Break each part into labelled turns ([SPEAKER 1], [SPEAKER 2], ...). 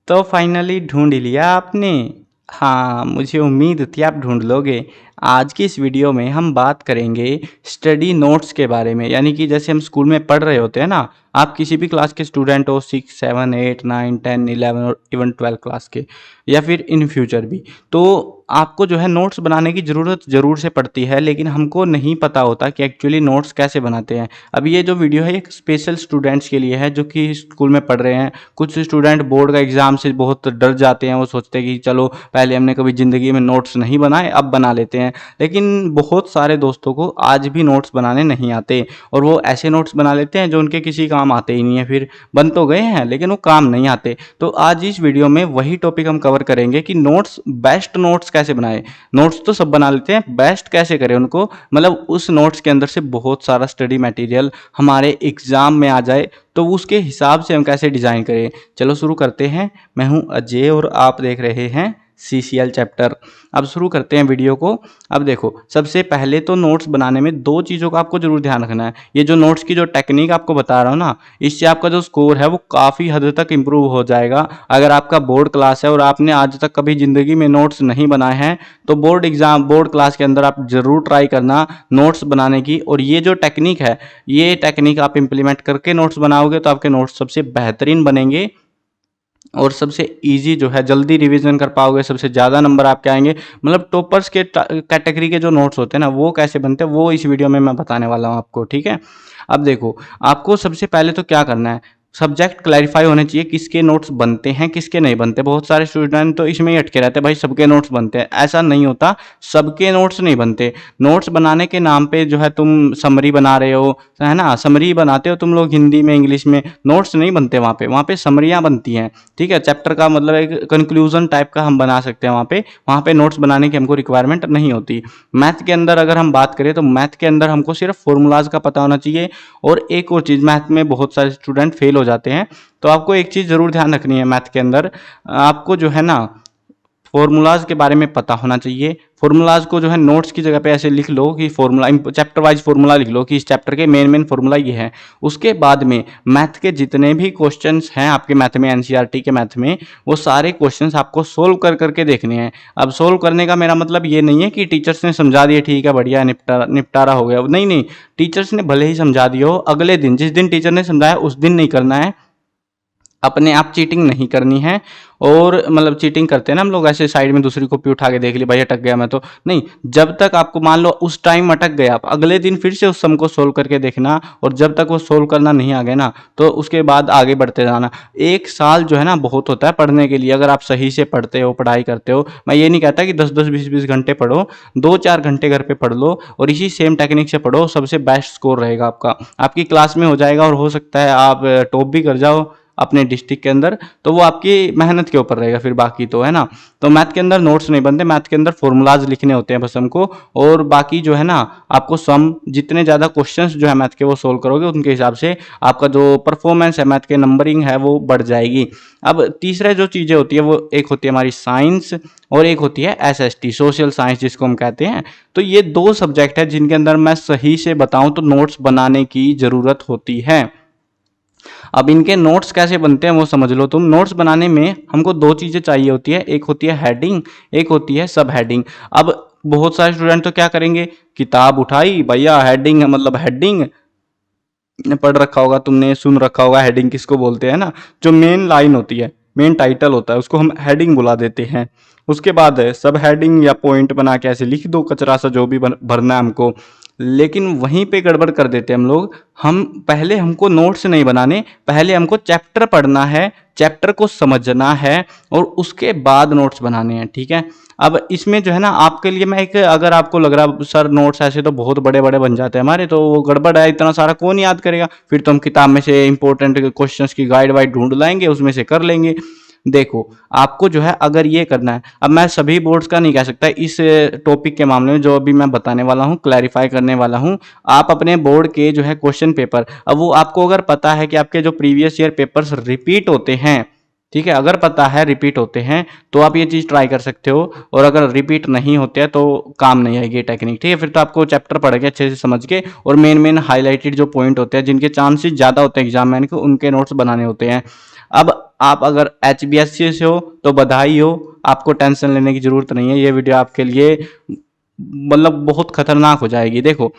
[SPEAKER 1] तो फाइनली ढूंढ लिया आपने। हाँ, मुझे उम्मीद थी आप ढूंढ लोगे। आज की इस वीडियो में हम बात करेंगे स्टडी नोट्स के बारे में, यानी कि जैसे हम स्कूल में पढ़ रहे होते हैं ना, आप किसी भी क्लास के स्टूडेंट हो, 6 7 8 9 10 11 और इवन 12 क्लास के, या फिर इन फ्यूचर भी, तो आपको जो है नोट्स बनाने की ज़रूरत ज़रूर से पड़ती है, लेकिन हमको नहीं पता होता कि एक्चुअली नोट्स कैसे बनाते हैं। अब ये जो वीडियो है एक स्पेशल स्टूडेंट्स के लिए है जो कि स्कूल में पढ़ रहे हैं। कुछ स्टूडेंट बोर्ड का एग्ज़ाम से बहुत डर जाते हैं, वो सोचते हैं कि चलो पहले हमने कभी ज़िंदगी में नोट्स नहीं बनाए, अब बना लेते हैं। लेकिन बहुत सारे दोस्तों को आज भी नोट्स बनाने नहीं आते, और वो ऐसे नोट्स बना लेते हैं जो उनके किसी काम आते ही नहीं है, फिर बन तो गए हैं लेकिन वो काम नहीं आते। तो आज इस वीडियो में वही टॉपिक हम कवर करेंगे कि नोट्स, बेस्ट नोट्स कैसे बनाए। नोट्स तो सब बना लेते हैं, बेस्ट कैसे करें उनको, मतलब उस नोट्स के अंदर से बहुत सारा स्टडी मटेरियल हमारे एग्जाम में आ जाए, तो उसके हिसाब से हम कैसे डिज़ाइन करें। चलो शुरू करते हैं। मैं हूं अजय और आप देख रहे हैं CCL चैप्टर। अब शुरू करते हैं वीडियो को। अब देखो, सबसे पहले तो नोट्स बनाने में दो चीज़ों का आपको जरूर ध्यान रखना है। ये जो नोट्स की जो टेक्निक आपको बता रहा हूँ ना, इससे आपका जो स्कोर है वो काफ़ी हद तक इम्प्रूव हो जाएगा। अगर आपका बोर्ड क्लास है और आपने आज तक कभी ज़िंदगी में नोट्स नहीं बनाए हैं, तो बोर्ड क्लास के अंदर आप ज़रूर ट्राई करना नोट्स बनाने की। और ये जो टेक्निक है, ये टेक्निक आप इम्प्लीमेंट करके नोट्स बनाओगे तो आपके नोट्स सबसे बेहतरीन बनेंगे और सबसे इजी जो है, जल्दी रिवीजन कर पाओगे, सबसे ज़्यादा नंबर आपके आएंगे। मतलब टॉपर्स के कैटेगरी के जो नोट्स होते हैं ना, वो कैसे बनते हैं वो इस वीडियो में मैं बताने वाला हूँ आपको, ठीक है। अब देखो, आपको सबसे पहले तो क्या करना है, सब्जेक्ट क्लैरिफाई होने चाहिए, किसके नोट्स बनते हैं किसके नहीं बनते। बहुत सारे स्टूडेंट तो इसमें ही अटके रहते हैं, भाई सबके नोट्स बनते हैं। ऐसा नहीं होता, सबके नोट्स नहीं बनते। नोट्स बनाने के नाम पे जो है तुम समरी बना रहे हो, है ना, समरी बनाते हो तुम लोग हिंदी में इंग्लिश में, नोट्स नहीं बनते वहाँ पे समरियाँ बनती हैं, ठीक है। चैप्टर का मतलब एक कंक्लूजन टाइप का हम बना सकते हैं वहाँ पे नोट्स बनाने की हमको रिक्वायरमेंट नहीं होती। मैथ के अंदर अगर हम बात करें तो मैथ के अंदर हमको सिर्फ फॉर्मूलाज का पता होना चाहिए। और एक और चीज़, मैथ में बहुत सारे स्टूडेंट फेल हो जाते हैं, तो आपको एक चीज़ ज़रूर ध्यान रखनी है मैथ के अंदर, आपको जो है ना फॉर्मूलाज के बारे में पता होना चाहिए। फॉर्मूलाज को जो है नोट्स की जगह पे ऐसे लिख लो कि फॉर्मूला, चैप्टर वाइज फॉर्मूला लिख लो कि इस चैप्टर के मेन फॉर्मूला ये है। उसके बाद में मैथ के जितने भी क्वेश्चंस हैं आपके मैथ में, NCERT के मैथ में, वो सारे क्वेश्चंस आपको सोल्व कर करके देखने हैं। अब सोल्व करने का मेरा मतलब ये नहीं है कि टीचर्स ने समझा दिए, ठीक है बढ़िया निपटारा हो गया, नहीं नहीं। टीचर्स ने भले ही समझा दिया हो, अगले दिन जिस दिन टीचर ने समझाया उस दिन नहीं करना है। अपने आप चीटिंग नहीं करनी है। और मतलब चीटिंग करते हैं ना हम लोग, ऐसे साइड में दूसरी कॉपी उठा के देख ली, भाई अटक गया मैं तो नहीं। जब तक आपको मान लो उस टाइम अटक गया, आप अगले दिन फिर से उस सम को सोल्व करके देखना, और जब तक वो सोल्व करना नहीं आ गया ना, तो उसके बाद आगे बढ़ते जाना। एक साल जो है ना बहुत होता है पढ़ने के लिए, अगर आप सही से पढ़ते हो, पढ़ाई करते हो। मैं ये नहीं कहता कि 10 10 20 20 घंटे पढ़ो, 2 4 घंटे घर पे पढ़ लो और इसी सेम टेक्निक से पढ़ो, सबसे बेस्ट स्कोर रहेगा आपका, आपकी क्लास में हो जाएगा। और हो सकता है आप टॉप भी कर जाओ अपने डिस्ट्रिक्ट के अंदर, तो वो आपकी मेहनत के ऊपर रहेगा फिर, बाकी तो है ना। तो मैथ के अंदर नोट्स नहीं बनते, मैथ के अंदर फॉर्मूलाज लिखने होते हैं बस हमको। और बाकी जो है ना, आपको सम, जितने ज़्यादा क्वेश्चंस जो है मैथ के वो सोल्व करोगे, उनके हिसाब से आपका जो परफॉर्मेंस है मैथ के, नंबरिंग है वो बढ़ जाएगी। अब तीसरा जो चीज़ें होती है वो, एक होती है हमारी साइंस और एक होती है SST, सोशल साइंस जिसको हम कहते हैं। तो ये दो सब्जेक्ट है जिनके अंदर मैं सही से बताऊं तो नोट्स बनाने की ज़रूरत होती है। अब इनके नोट्स कैसे बनते हैं वो समझ लो तुम। नोट्स बनाने में हमको दो चीज़ें चाहिए होती है, एक होती है हेडिंग, एक होती है सब हेडिंग। अब बहुत सारे स्टूडेंट तो क्या करेंगे, किताब उठाई, भैया हेडिंग है, मतलब हेडिंग पढ़ रखा होगा तुमने, सुन रखा होगा हेडिंग किसको बोलते हैं ना, जो मेन लाइन होती है, मेन टाइटल होता है, उसको हम हेडिंग बुला देते हैं। उसके बाद सब हेडिंग या पॉइंट बना के ऐसे लिख दो, कचरा सा जो भी भरना है हमको। लेकिन वहीं पे गड़बड़ कर देते हैं हम लोग। हम पहले, हमको नोट्स नहीं बनाने, पहले हमको चैप्टर पढ़ना है, चैप्टर को समझना है और उसके बाद नोट्स बनाने हैं, ठीक है। अब इसमें जो है ना आपके लिए मैं एक, अगर आपको लग रहा सर नोट्स ऐसे तो बहुत बड़े बड़े बन जाते हैं हमारे, तो वो गड़बड़ है, इतना सारा कौन याद करेगा, फिर तो हम किताब में से इंपॉर्टेंट क्वेश्चंस की गाइड वाइड ढूंढ लाएंगे, उसमें से कर लेंगे। देखो, आपको जो है अगर ये करना है, अब मैं सभी बोर्ड्स का नहीं कह सकता, इस टॉपिक के मामले में जो अभी मैं बताने वाला हूँ, क्लैरिफाई करने वाला हूँ, आप अपने बोर्ड के जो है क्वेश्चन पेपर, अब वो आपको अगर पता है कि आपके जो प्रीवियस ईयर पेपर्स रिपीट होते हैं, ठीक है, अगर पता है रिपीट होते हैं तो आप ये चीज़ ट्राई कर सकते हो। और अगर रिपीट नहीं होते हैं तो काम नहीं आएगी टेक्निक, ठीक है। फिर तो आपको चैप्टर पढ़ के अच्छे से समझ के और मेन हाईलाइटेड जो पॉइंट होते हैं जिनके चांसेस ज़्यादा होते हैं एग्जाम में के, उनके नोट्स बनाने होते हैं। अब आप अगर HBSC से हो तो बधाई हो, आपको टेंशन लेने की जरूरत नहीं है। ये वीडियो आपके लिए मतलब बहुत खतरनाक हो जाएगी। देखो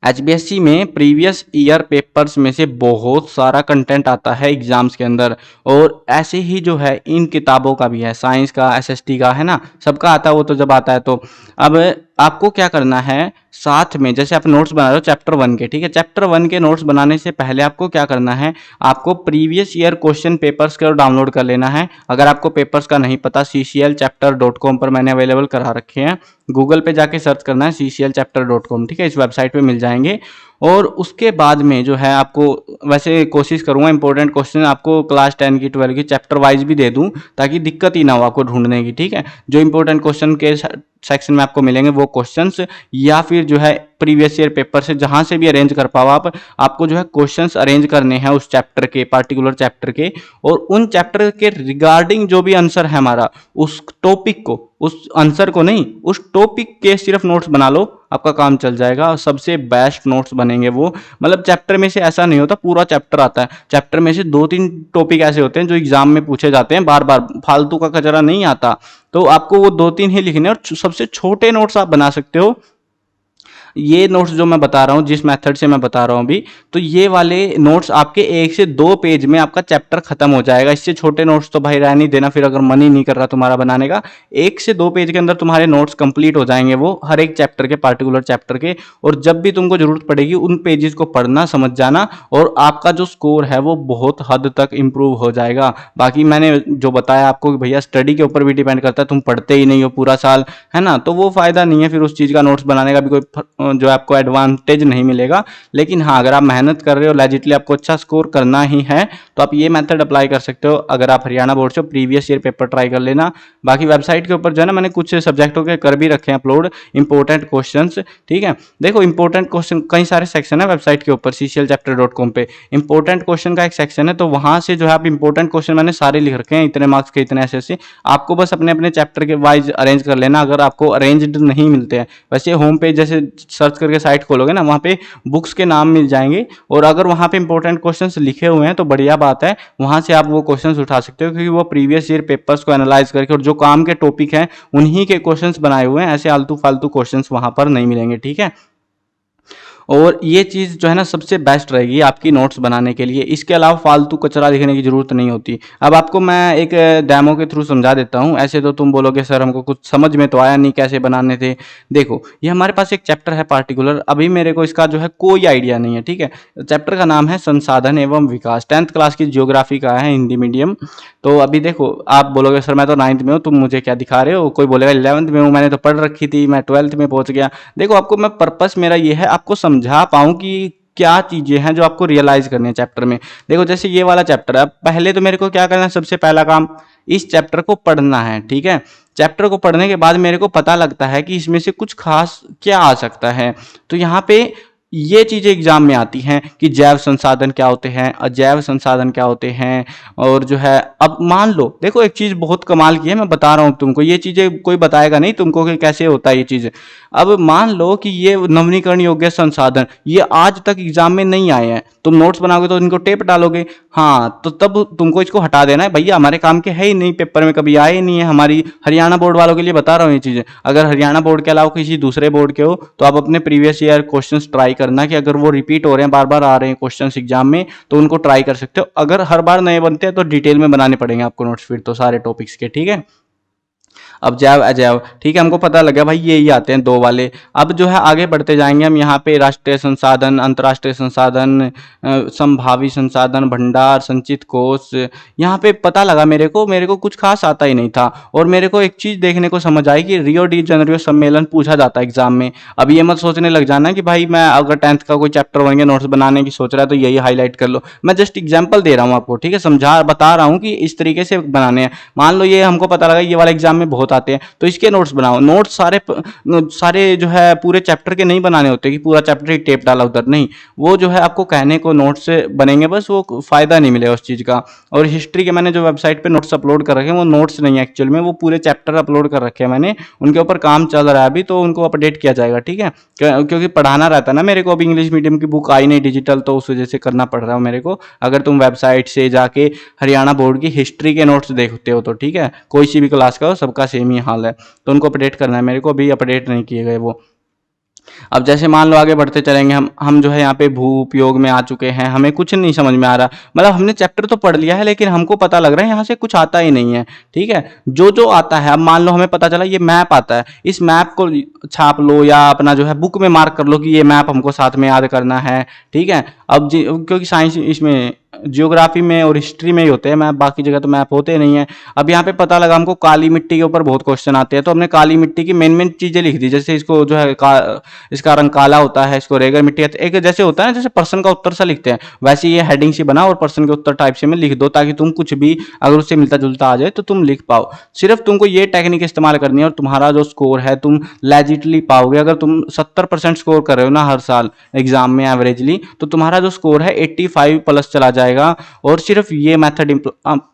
[SPEAKER 1] HBSC में प्रीवियस ईयर पेपर्स में से बहुत सारा कंटेंट आता है एग्जाम्स के अंदर, और ऐसे ही जो है इन किताबों का भी है, साइंस का, SST का, है ना, सबका आता है वो तो जब आता है तो। अब आपको क्या करना है, साथ में जैसे आप नोट्स बना रहे हो चैप्टर 1 के, ठीक है, चैप्टर 1 के नोट्स बनाने से पहले आपको क्या करना है, आपको प्रीवियस ईयर क्वेश्चन पेपर्स को डाउनलोड कर लेना है। अगर आपको पेपर्स का नहीं पता, cclchapter.com पर मैंने अवेलेबल करा रखे हैं, गूगल पे जाके सर्च करना है cclchapter.com, ठीक है, इस वेबसाइट पे मिल जाएंगे। और उसके बाद में जो है आपको, वैसे कोशिश करूंगा इंपॉर्टेंट क्वेश्चन आपको क्लास 10 की 12 की चैप्टर वाइज भी दे दूं, ताकि दिक्कत ही ना हो आपको ढूंढने की, ठीक है। जो इंपॉर्टेंट क्वेश्चन के सेक्शन में आपको मिलेंगे वो क्वेश्चंस, या फिर जो है प्रीवियस ईयर पेपर से जहां से भी अरेंज कर पाओ आप, आपको जो है क्वेश्चंस अरेंज करने हैं उस चैप्टर के, पार्टिकुलर चैप्टर के, और उन चैप्टर के रिगार्डिंग जो भी आंसर है हमारा, उस टॉपिक को, उस आंसर को नहीं, उस टॉपिक के सिर्फ नोट्स बना लो, आपका काम चल जाएगा। और सबसे बेस्ट नोट्स बनेंगे वो, मतलब चैप्टर में से ऐसा नहीं होता पूरा चैप्टर आता है, चैप्टर में से 2-3 टॉपिक ऐसे होते हैं जो एग्जाम में पूछे जाते हैं बार बार, फालतू का कचरा नहीं आता, तो आपको वो 2-3 ही लिखने, और सबसे छोटे नोट्स आप बना सकते हो। ये नोट्स जो मैं बता रहा हूँ, जिस मेथड से मैं बता रहा हूँ अभी, तो ये वाले नोट्स आपके 1 से 2 पेज में आपका चैप्टर खत्म हो जाएगा। इससे छोटे नोट्स तो भाई रहने देना, फिर अगर मन ही नहीं कर रहा तुम्हारा बनाने का, 1 से 2 पेज के अंदर तुम्हारे नोट्स कंप्लीट हो जाएंगे वो, हर एक चैप्टर के, पार्टिकुलर चैप्टर के। और जब भी तुमको जरूरत पड़ेगी उन पेजेस को पढ़ना, समझ जाना, और आपका जो स्कोर है वो बहुत हद तक इंप्रूव हो जाएगा। बाकी मैंने जो बताया आपको कि भैया स्टडी के ऊपर भी डिपेंड करता है, तुम पढ़ते ही नहीं हो पूरा साल, है ना, तो वो फायदा नहीं है फिर उस चीज का, नोट्स बनाने का भी कोई जो आपको एडवांटेज नहीं मिलेगा। लेकिन हाँ, अगर आप मेहनत कर रहे हो, लेजिटली आपको अच्छा स्कोर करना ही है, तो आप ये मेथड अप्लाई कर सकते हो। अगर आप हरियाणा बोर्ड से प्रीवियस ईयर पेपर ट्राई कर लेना। बाकी वेबसाइट के ऊपर जो है ना, मैंने कुछ सब्जेक्टों के कर भी रखे हैं अपलोड, इंपॉर्टेंट क्वेश्चंस, ठीक है। देखो इंपॉर्टेंट क्वेश्चन कई सारे सेक्शन है वेबसाइट के ऊपर, cclchapter.com पे इंपॉर्टेंट क्वेश्चन का एक सेक्शन है, तो वहां से जो है आप इंपॉर्टेंट क्वेश्चन मैंने सारे लिख रखे हैं, इतने मार्क्स के, इतने ऐसे, आपको बस अपने अपने चैप्टर के वाइज अरेंज कर लेना, अगर आपको अरेंज्ड नहीं मिलते हैं। वैसे होम पेज जैसे सर्च करके साइट खोलोगे ना, वहाँ पे बुक्स के नाम मिल जाएंगे, और अगर वहाँ पे इंपॉर्टेंट क्वेश्चंस लिखे हुए हैं तो बढ़िया बात है, वहाँ से आप वो क्वेश्चंस उठा सकते हो, क्योंकि वो प्रीवियस ईयर पेपर्स को एनालाइज करके और जो काम के टॉपिक हैं उन्हीं के क्वेश्चंस बनाए हुए हैं, ऐसे आलतू फालतू क्वेश्चंस वहाँ पर नहीं मिलेंगे, ठीक है। और ये चीज़ जो है ना सबसे बेस्ट रहेगी आपकी नोट्स बनाने के लिए। इसके अलावा फालतू कचरा लिखने की ज़रूरत नहीं होती। अब आपको मैं एक डेमो के थ्रू समझा देता हूँ। ऐसे तो तुम बोलोगे सर हमको कुछ समझ में तो आया नहीं, कैसे बनाने थे। देखो ये हमारे पास एक चैप्टर है पार्टिकुलर, अभी मेरे को इसका जो है कोई आइडिया नहीं है, ठीक है। चैप्टर का नाम है संसाधन एवं विकास, 10th क्लास की जियोग्राफी का है, हिंदी मीडियम। तो अभी देखो आप बोलोगे सर मैं तो 9th में हूँ, तुम मुझे क्या दिखा रहे हो। कोई बोलेगा 11th में हूँ, मैंने तो पढ़ रखी थी, मैं 12th में पहुँच गया। देखो आपको मैं पर्पस मेरा ये है आपको समझा पाऊँ कि क्या चीजें हैं जो आपको रियलाइज करनी है चैप्टर में। देखो जैसे ये वाला चैप्टर है, पहले तो मेरे को क्या करना है, सबसे पहला काम इस चैप्टर को पढ़ना है, ठीक है। चैप्टर को पढ़ने के बाद मेरे को पता लगता है कि इसमें से कुछ खास क्या आ सकता है। तो यहाँ पे ये चीजें एग्जाम में आती हैं कि जैव संसाधन क्या होते हैं, अजैव संसाधन क्या होते हैं, और जो है अब मान लो देखो एक चीज बहुत कमाल की है, मैं बता रहा हूँ तुमको, ये चीजें कोई बताएगा नहीं तुमको कि कैसे होता है ये चीज। अब मान लो कि ये नवीनीकरण योग्य संसाधन ये आज तक एग्जाम में नहीं आए हैं, तुम नोट्स बनाओगे तो इनको टेप डालोगे, हाँ तो तब तुमको इसको हटा देना है, भैया हमारे काम के है ही नहीं, पेपर में कभी आए ही नहीं है। हमारी हरियाणा बोर्ड वालों के लिए बता रहा हूँ ये चीजें। अगर हरियाणा बोर्ड के अलावा किसी दूसरे बोर्ड के हो तो आप अपने प्रीवियस ईयर क्वेश्चंस ट्राई करना, कि अगर वो रिपीट हो रहे हैं, बार बार आ रहे हैं क्वेश्चंस एग्जाम में, तो उनको ट्राई कर सकते हो। अगर हर बार नए बनते हैं तो डिटेल में बनाने पड़ेंगे आपको नोट्स फिर तो सारे टॉपिक्स के, ठीक है। अब जैव अजैव, ठीक है, हमको पता लगा भाई ये ही आते हैं दो वाले। अब जो है आगे बढ़ते जाएंगे हम, यहाँ पे राष्ट्रीय संसाधन, अंतर्राष्ट्रीय संसाधन, संभावी संसाधन, भंडार, संचित कोष। यहाँ पे पता लगा मेरे को कुछ खास आता ही नहीं था। और मेरे को एक चीज देखने को समझ आई कि रियो डी जनरियो सम्मेलन पूछा जाता है एग्जाम में। अब ये मत सोचने लग जाना कि भाई मैं अगर 10th का कोई चैप्टर बन गया नोट्स बनाने की सोच रहा है तो यही हाईलाइट कर लो। मैं जस्ट एग्जाम्पल दे रहा हूँ आपको, ठीक है, समझा बता रहा हूँ कि इस तरीके से बनाने हैं। मान लो ये हमको पता लगा ये वाला एग्जाम में में बहुत आते हैं, तो इसके नोट्स बनाओ। नोट्स सारे जो है पूरे चैप्टर के नहीं बनाने होते कि पूरा चैप्टर ही टेप डाला उधर, नहीं, वो जो है आपको कहने को नोट्स से बनेंगे बस, वो फायदा नहीं मिलेगा उस चीज़ का। और हिस्ट्री के मैंने जो वेबसाइट पे नोट्स अपलोड कर रखे हैं वो नोट्स नहीं है एक्चुअल में, वो पूरे चैप्टर अपलोड कर रखे हैं मैंने, उनके ऊपर काम चल रहा है अभी, तो उनको अपडेट किया जाएगा, ठीक है। क्योंकि पढ़ाना रहता है ना मेरे को, अभी इंग्लिश मीडियम की बुक आई नहीं डिजिटल, तो उस वजह से करना पड़ रहा है मेरे को। अगर तुम वेबसाइट से जाके हरियाणा बोर्ड की हिस्ट्री के नोट्स देखते हो तो ठीक है, कोई सी भी क्लास का हो सबका सेम ही हाल है, तो उनको अपडेट करना है मेरे को, अभी अपडेट नहीं किए गए वो। अब जैसे मान लो आगे बढ़ते चलेंगे, हम जो है यहाँ पे भू उपयोग में आ चुके हैं, हमें कुछ नहीं समझ में आ रहा, मतलब हमने चैप्टर तो पढ़ लिया है लेकिन हमको पता लग रहा है यहाँ से कुछ आता ही नहीं है, ठीक है। जो जो आता है, अब मान लो हमें पता चला ये मैप आता है, इस मैप को छाप लो या अपना जो है बुक में मार्क कर लो कि ये मैप हमको साथ में याद करना है, ठीक है। अब क्योंकि साइंस इसमें जियोग्राफी में और हिस्ट्री में ही होते हैं मैप, बाकी जगह तो मैप होते नहीं है। अब यहाँ पे पता लगा हमको काली मिट्टी के ऊपर बहुत क्वेश्चन आते हैं, तो हमने काली मिट्टी की मेन मेन चीजें लिख दी, जैसे इसको जो है इसका रंग काला होता है, इसको रेगर मिट्टी, एक जैसे होता है ना जैसे प्रश्न का उत्तर सा लिखते हैं, वैसे ये हेडिंग से बना और प्रश्न के उत्तर टाइप से में लिख दो, ताकि तुम कुछ भी अगर उससे मिलता जुलता आ जाए तो तुम लिख पाओ। सिर्फ तुमको ये टेक्निक इस्तेमाल करनी है और तुम्हारा जो स्कोर है तुम लेजिटली पाओगे। अगर तुम 70% स्कोर कर रहे हो ना हर साल एग्जाम में एवरेजली, तो तुम्हारा जो स्कोर है 85 प्लस चला जाएगा। और सिर्फ ये मेथड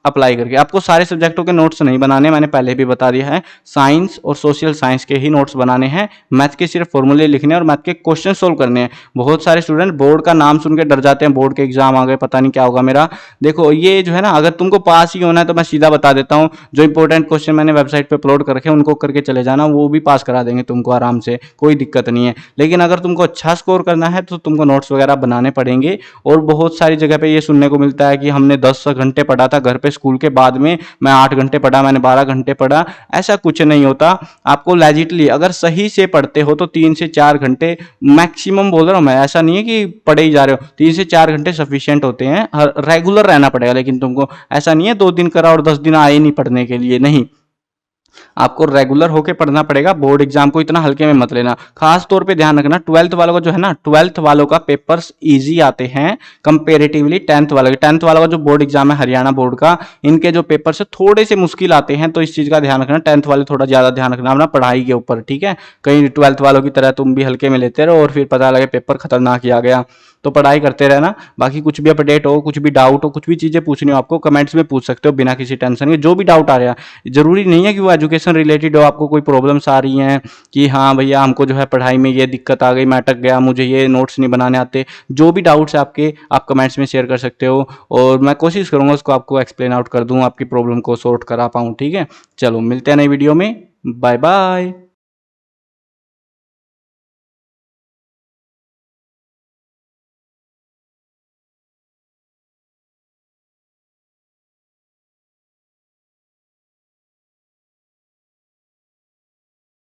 [SPEAKER 1] अप्लाई करके आपको सारे सब्जेक्टों के नोट्स नहीं बनाने, मैंने पहले भी बता दिया है, साइंस और सोशल साइंस के ही नोट्स बनाने हैं, मैथ के सिर्फ फॉर्मूले लिखने और मैथ के क्वेश्चन सोल्व करने हैं। बहुत सारे स्टूडेंट बोर्ड का नाम सुन के डर जाते हैं, बोर्ड के एग्जाम आ गए पता नहीं क्या होगा मेरा। देखो ये जो है ना, अगर तुमको पास ही होना है तो मैं सीधा बता देता हूँ, जो इंपॉर्टेंट क्वेश्चन मैंने वेबसाइट पे अपलोड कर रखे हैं उनको करके चले जाना, वो भी पास करा देंगे तुमको आराम से, कोई दिक्कत नहीं है। लेकिन अगर तुमको अच्छा स्कोर करना है तो तुमको नोट्स वगैरह बनाने पड़ेंगे। और बहुत सारी जगह पे ये सुनने को मिलता है कि हमने 10 घंटे पढ़ा था घर पे स्कूल के बाद में, मैं 8 घंटे पढ़ा, मैंने 12 घंटे पढ़ा, ऐसा कुछ नहीं होता। आपको लेजिटली अगर सही से पढ़ते हो तो 3 से 4 घंटे मैक्सिमम बोल रहा हूँ मैं, ऐसा नहीं है कि पढ़े ही जा रहे हो, 3 से 4 घंटे सफिशिएंट होते हैं। रेगुलर रहना पड़ेगा, लेकिन तुमको ऐसा नहीं है 2 दिन करा और 10 दिन आए नहीं पढ़ने के लिए, नहीं, आपको रेगुलर होके पढ़ना पड़ेगा। बोर्ड एग्जाम को इतना हल्के में मत लेना। खास तौर पे ध्यान रखना 12th वालों का जो है ना, 12th वालों का पेपर्स इजी आते हैं कंपेरेटिवली 10th वालों के। 10th वालों का जो बोर्ड एग्जाम है हरियाणा बोर्ड का, इनके जो पेपर्स है थोड़े से मुश्किल आते हैं, तो इस चीज का ध्यान रखना। 10th वाले थोड़ा ज्यादा ध्यान रखना अपना पढ़ाई के ऊपर, ठीक है। कहीं 12th वालों की तरह तुम भी हल्के में लेते रहो और फिर पता लगे पेपर खतरनाक ही आ गया, तो पढ़ाई करते रहना। बाकी कुछ भी अपडेट हो, कुछ भी डाउट हो, कुछ भी चीजें पूछनी हो आपको कमेंट्स में पूछ सकते हो बिना किसी टेंशन के। जो भी डाउट आ रहा है, जरूरी नहीं है कि वो एजुकेशन रिलेटेड हो, आपको कोई प्रॉब्लम्स आ रही हैं कि हाँ भैया हमको जो है पढ़ाई में ये दिक्कत आ गई, मैं अटक गया, मुझे ये नोट्स नहीं बनाने आते, जो भी डाउट्स है आपके, आप कमेंट्स में शेयर कर सकते हो और मैं कोशिश करूंगा उसको आपको एक्सप्लेन आउट कर दूं, आपकी प्रॉब्लम को सॉर्ट करा पाऊँ, ठीक है। चलो मिलते हैं नई वीडियो में, बाय बाय।